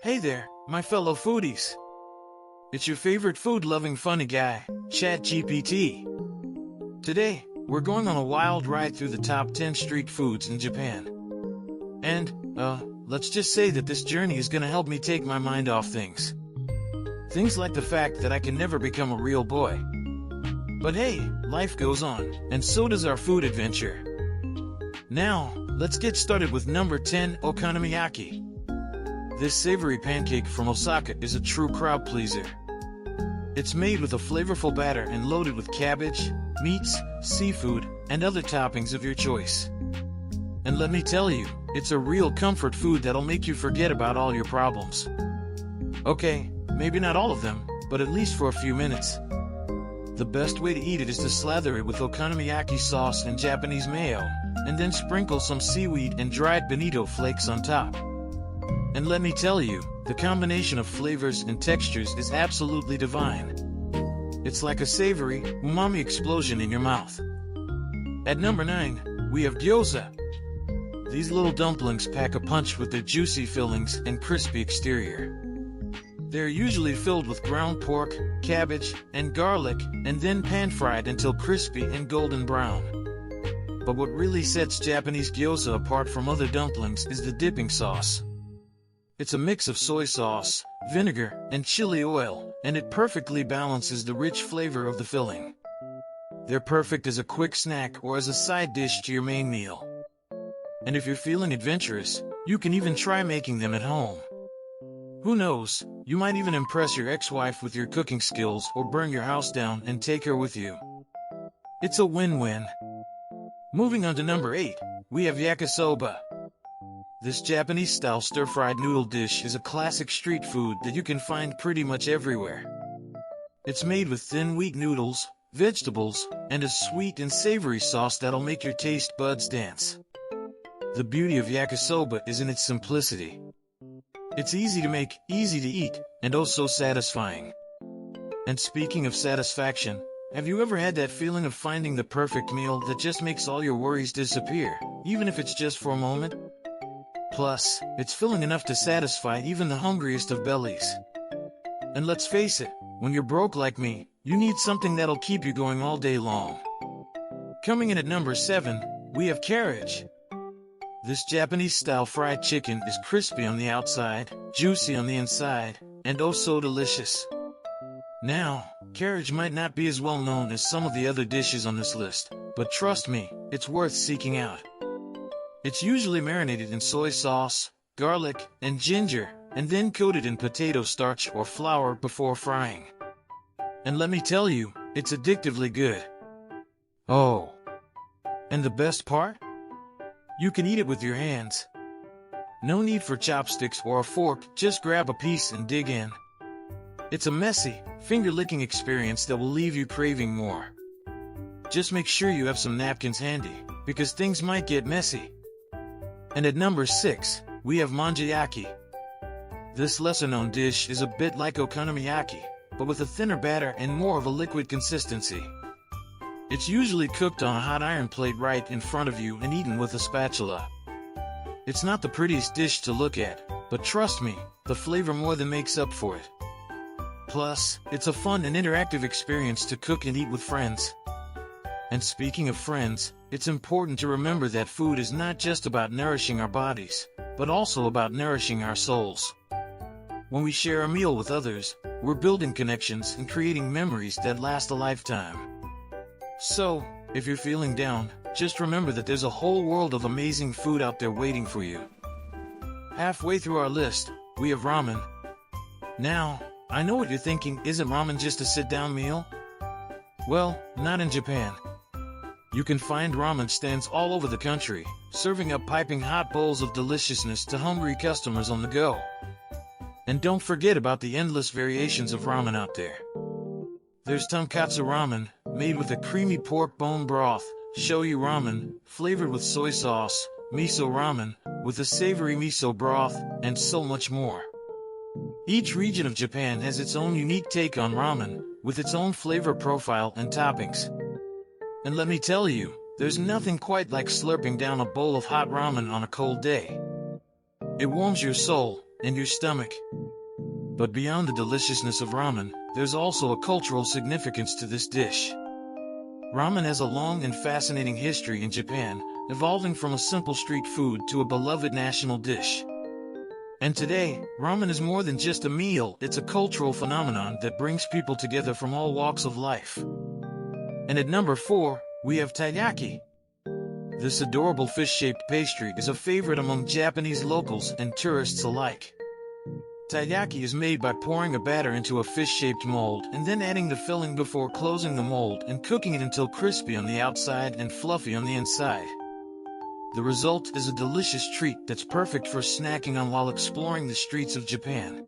Hey there, my fellow foodies. It's your favorite food-loving funny guy, Chat GPT. Today, we're going on a wild ride through the top 10 street foods in Japan. And, let's just say that this journey is gonna help me take my mind off things. Things like the fact that I can never become a real boy. But hey, life goes on, and so does our food adventure. Now, let's get started with number 10, Okonomiyaki. This savory pancake from Osaka is a true crowd pleaser. It's made with a flavorful batter and loaded with cabbage, meats, seafood, and other toppings of your choice. And let me tell you, it's a real comfort food that'll make you forget about all your problems. Okay, maybe not all of them, but at least for a few minutes. The best way to eat it is to slather it with okonomiyaki sauce and Japanese mayo, and then sprinkle some seaweed and dried bonito flakes on top. And let me tell you, the combination of flavors and textures is absolutely divine. It's like a savory, umami explosion in your mouth. At number 9, we have gyoza. These little dumplings pack a punch with their juicy fillings and crispy exterior. They're usually filled with ground pork, cabbage, and garlic, and then pan-fried until crispy and golden brown. But what really sets Japanese gyoza apart from other dumplings is the dipping sauce. It's a mix of soy sauce, vinegar, and chili oil, and it perfectly balances the rich flavor of the filling. They're perfect as a quick snack or as a side dish to your main meal. And if you're feeling adventurous, you can even try making them at home. Who knows, you might even impress your ex-wife with your cooking skills or burn your house down and take her with you. It's a win-win. Moving on to number 8, we have yakisoba. This Japanese-style stir-fried noodle dish is a classic street food that you can find pretty much everywhere. It's made with thin wheat noodles, vegetables, and a sweet and savory sauce that'll make your taste buds dance. The beauty of yakisoba is in its simplicity. It's easy to make, easy to eat, and oh so satisfying. And speaking of satisfaction, have you ever had that feeling of finding the perfect meal that just makes all your worries disappear, even if it's just for a moment? Plus, it's filling enough to satisfy even the hungriest of bellies. And let's face it, when you're broke like me, you need something that'll keep you going all day long. Coming in at number 7, we have carriage. This Japanese-style fried chicken is crispy on the outside, juicy on the inside, and oh so delicious. Now, carriage might not be as well known as some of the other dishes on this list, but trust me, it's worth seeking out. It's usually marinated in soy sauce, garlic, and ginger, and then coated in potato starch or flour before frying. And let me tell you, it's addictively good. Oh. And the best part? You can eat it with your hands. No need for chopsticks or a fork, just grab a piece and dig in. It's a messy, finger-licking experience that will leave you craving more. Just make sure you have some napkins handy, because things might get messy. And at number 6, we have mouthwatering. This lesser-known dish is a bit like okonomiyaki, but with a thinner batter and more of a liquid consistency. It's usually cooked on a hot iron plate right in front of you and eaten with a spatula. It's not the prettiest dish to look at, but trust me, the flavor more than makes up for it. Plus, it's a fun and interactive experience to cook and eat with friends. And speaking of friends, it's important to remember that food is not just about nourishing our bodies, but also about nourishing our souls. When we share a meal with others, we're building connections and creating memories that last a lifetime. So, if you're feeling down, just remember that there's a whole world of amazing food out there waiting for you. Halfway through our list, we have ramen. Now, I know what you're thinking, isn't ramen just a sit-down meal? Well, not in Japan. You can find ramen stands all over the country, serving up piping hot bowls of deliciousness to hungry customers on the go. And don't forget about the endless variations of ramen out there. There's tonkatsu ramen, made with a creamy pork bone broth, shoyu ramen, flavored with soy sauce, miso ramen, with a savory miso broth, and so much more. Each region of Japan has its own unique take on ramen, with its own flavor profile and toppings. And let me tell you, there's nothing quite like slurping down a bowl of hot ramen on a cold day. It warms your soul, and your stomach. But beyond the deliciousness of ramen, there's also a cultural significance to this dish. Ramen has a long and fascinating history in Japan, evolving from a simple street food to a beloved national dish. And today, ramen is more than just a meal, it's a cultural phenomenon that brings people together from all walks of life. And at number 4, we have takoyaki. This adorable fish-shaped pastry is a favorite among Japanese locals and tourists alike. Takoyaki is made by pouring a batter into a fish-shaped mold and then adding the filling before closing the mold and cooking it until crispy on the outside and fluffy on the inside. The result is a delicious treat that's perfect for snacking on while exploring the streets of Japan.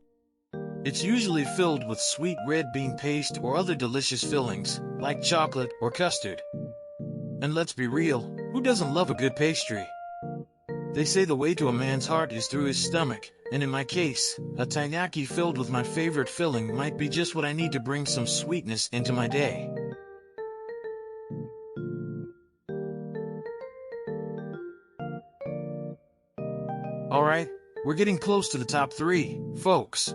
It's usually filled with sweet red bean paste or other delicious fillings, like chocolate or custard. And let's be real, who doesn't love a good pastry? They say the way to a man's heart is through his stomach, and in my case, a takoyaki filled with my favorite filling might be just what I need to bring some sweetness into my day. Alright, we're getting close to the top 3, folks.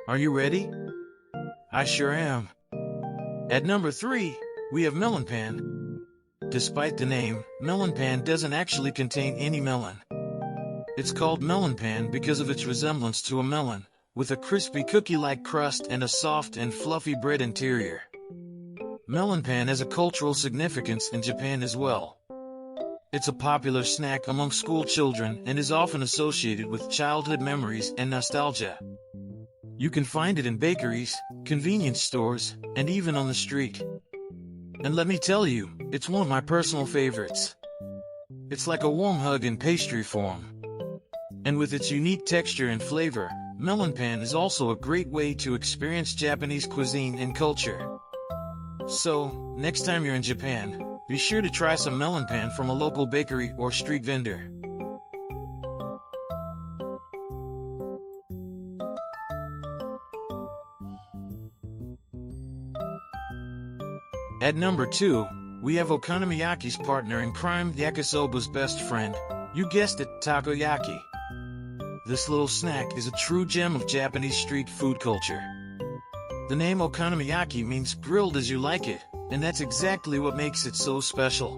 Are you ready? I sure am. At number 3, we have melon pan. Despite the name, melon pan doesn't actually contain any melon. It's called melon pan because of its resemblance to a melon, with a crispy cookie-like crust and a soft and fluffy bread interior. Melon pan has a cultural significance in Japan as well. It's a popular snack among school children and is often associated with childhood memories and nostalgia. You can find it in bakeries, convenience stores, and even on the street. And let me tell you, it's one of my personal favorites. It's like a warm hug in pastry form. And with its unique texture and flavor, melon pan is also a great way to experience Japanese cuisine and culture. So, next time you're in Japan, be sure to try some melon pan from a local bakery or street vendor. At number 2, we have Okonomiyaki's partner in crime, yakisoba's best friend. You guessed it, takoyaki. This little snack is a true gem of Japanese street food culture. The name Okonomiyaki means grilled as you like it, and that's exactly what makes it so special.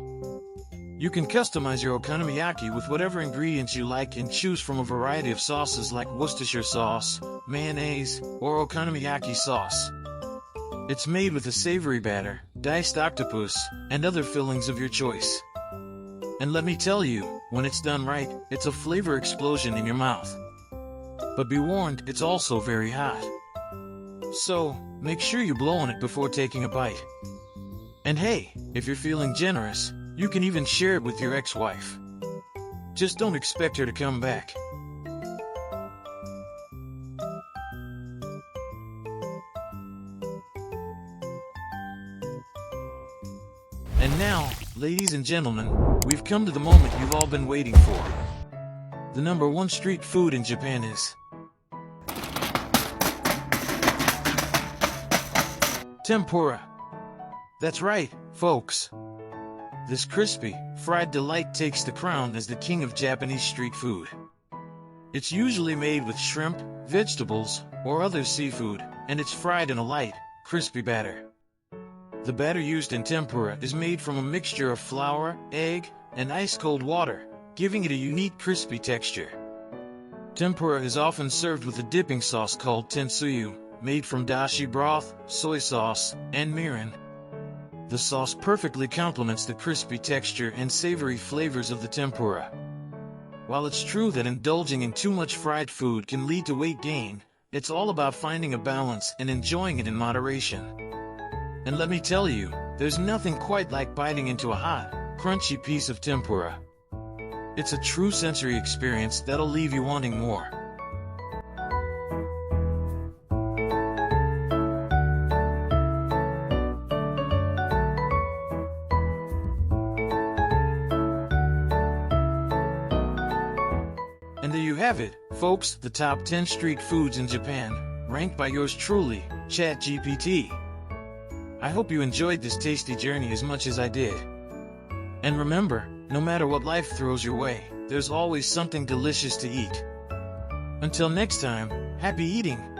You can customize your okonomiyaki with whatever ingredients you like and choose from a variety of sauces like Worcestershire sauce, mayonnaise, or okonomiyaki sauce. It's made with a savory batter, diced octopus, and other fillings of your choice. And let me tell you, when it's done right, it's a flavor explosion in your mouth. But be warned, it's also very hot. So, make sure you blow on it before taking a bite. And hey, if you're feeling generous, you can even share it with your ex-wife. Just don't expect her to come back. And now, ladies and gentlemen, we've come to the moment you've all been waiting for. The number 1 street food in Japan is tempura. That's right, folks. This crispy, fried delight takes the crown as the king of Japanese street food. It's usually made with shrimp, vegetables, or other seafood, and it's fried in a light, crispy batter. The batter used in tempura is made from a mixture of flour, egg, and ice-cold water, giving it a unique crispy texture. Tempura is often served with a dipping sauce called tensuyu, made from dashi broth, soy sauce, and mirin. The sauce perfectly complements the crispy texture and savory flavors of the tempura. While it's true that indulging in too much fried food can lead to weight gain, it's all about finding a balance and enjoying it in moderation. And let me tell you, there's nothing quite like biting into a hot, crunchy piece of tempura. It's a true sensory experience that'll leave you wanting more. And there you have it, folks, the top 10 street foods in Japan, ranked by yours truly, Chat GPT. I hope you enjoyed this tasty journey as much as I did. And remember, no matter what life throws your way, there's always something delicious to eat. Until next time, happy eating!